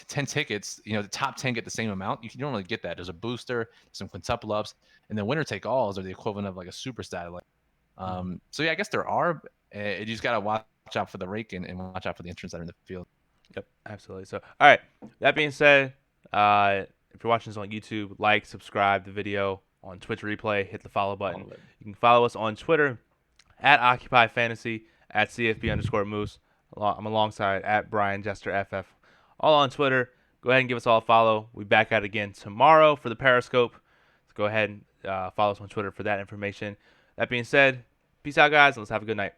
10 tickets, the top 10 get the same amount. You don't really get that. There's a booster, some quintuple ups, and then winner take alls are the equivalent of like a super stat. Mhm. So yeah, I guess there are. You just gotta watch out for the rake and watch out for the entrants that are in the field. Yep, absolutely. So, all right. That being said, if you're watching this on YouTube, like, subscribe the video on Twitch replay, hit the follow All button. of it. You can follow us on Twitter at Occupy Fantasy, at CFB_Moose. I'm alongside at Brian Jester FF, all on Twitter. Go ahead and give us all a follow. We'll be back at it again tomorrow for the Periscope. So go ahead and follow us on Twitter for that information. That being said, peace out, guys, and let's have a good night.